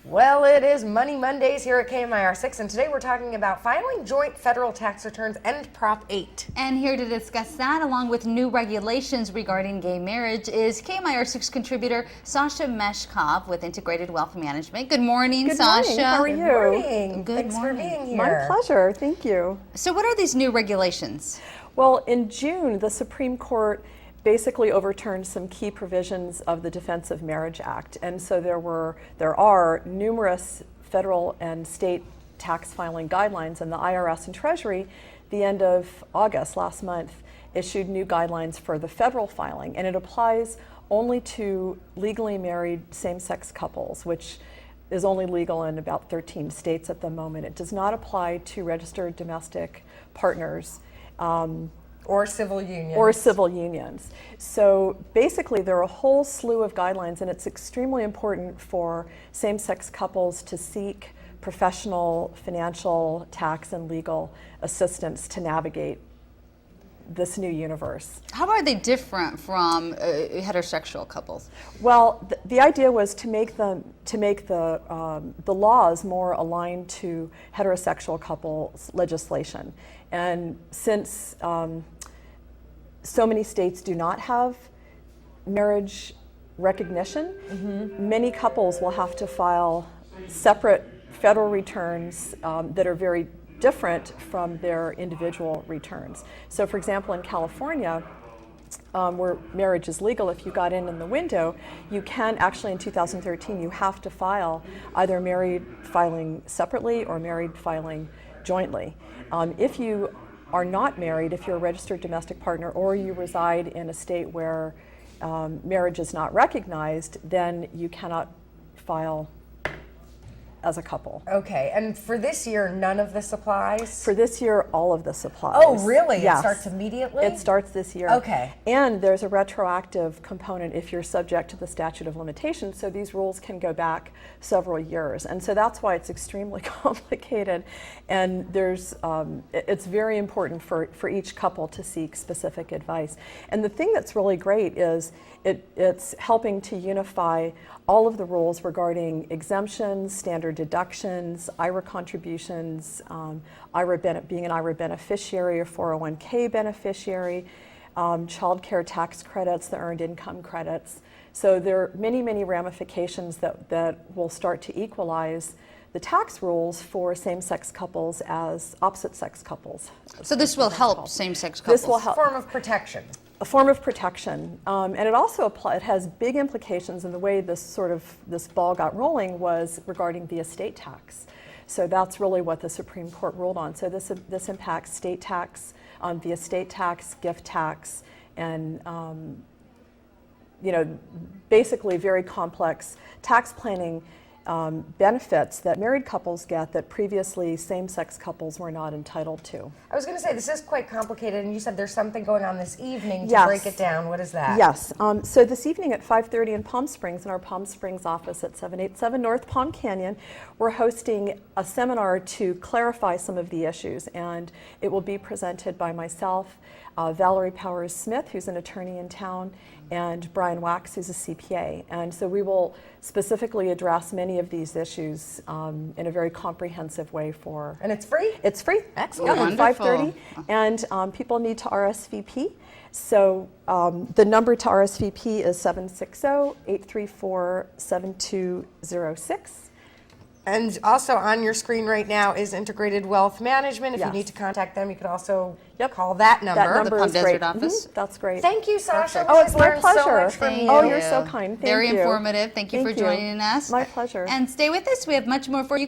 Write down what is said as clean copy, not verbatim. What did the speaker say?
Well, it is Money Mondays here at KMIR6, and today we're talking about filing joint federal tax returns and Prop 8. And here to discuss that, along with new regulations regarding gay marriage, is KMIR6 contributor Sasha Meshkov with Integrated Wealth Management. Good morning, Sasha. Morning. How are you? Good morning. Good Thanks morning. for being here. My pleasure. Thank you. So what are these new regulations? Well, in June, the Supreme Court basically overturned some key provisions of the Defense of Marriage Act. And so there are numerous federal and state tax filing guidelines, and the IRS and Treasury, the end of August last month, issued new guidelines for the federal filing, and it applies only to legally married same-sex couples, which is only legal in about 13 states at the moment. It does not apply to registered domestic partners. Or civil unions. Or civil unions. So basically there are a whole slew of guidelines, and it's extremely important for same-sex couples to seek professional, financial, tax, and legal assistance to navigate this new universe. How are they different from heterosexual couples? Well, the idea was to make the laws more aligned to heterosexual couples legislation. And since so many states do not have marriage recognition, many couples will have to file separate federal returns that are very different from their individual returns. So for example, in California, where marriage is legal, if you got in the window, you can actually, in 2013, you have to file either married filing separately or married filing jointly. If you are not married, if you're a registered domestic partner, or you reside in a state where marriage is not recognized, then you cannot file as a couple. Okay, and for this year, none of this applies? For this year, all of this applies. Oh, really? Yes. It starts immediately? It starts this year. Okay. And there's a retroactive component if you're subject to the statute of limitations, so these rules can go back several years. And so that's why it's extremely complicated, and it's very important for each couple to seek specific advice. And the thing that's really great is it's helping to unify all of the rules regarding exemptions, standard deductions, IRA contributions, being an IRA beneficiary or 401k beneficiary, child care tax credits, the earned income credits. So there are many, many ramifications that will start to equalize the tax rules for same-sex couples as opposite-sex couples. So this will help same-sex couples? This will help. Form of protection. A form of protection, and it also it has big implications in the way this ball got rolling was regarding the estate tax. So that's really what the Supreme Court ruled on. So this impacts state tax, the estate tax, gift tax, and basically very complex tax planning benefits that married couples get that previously same-sex couples were not entitled to. I was going to say, this is quite complicated, and you said there's something going on this evening to Yes. break it down. What is that? Yes. So this evening at 5:30 in Palm Springs, in our Palm Springs office at 787 North Palm Canyon, we're hosting a seminar to clarify some of the issues, and it will be presented by myself, Valerie Powers-Smith, who's an attorney in town, and Brian Wax, who's a CPA. And so we will specifically address many of these issues in a very comprehensive way for... And it's free? It's free. Excellent. Yeah, at 5:30. And people need to RSVP. So the number to RSVP is 760-834-7206. And also on your screen right now is Integrated Wealth Management. If you Yes. need to contact them, you could also call that number. That number Palm is Desert great. office. That's great. Thank you, Sasha. Oh, it's my Learned so pleasure. much from you. Oh, you're so kind. Thank Very you. informative. Thank you for joining us. My pleasure. And stay with us. We have much more for you.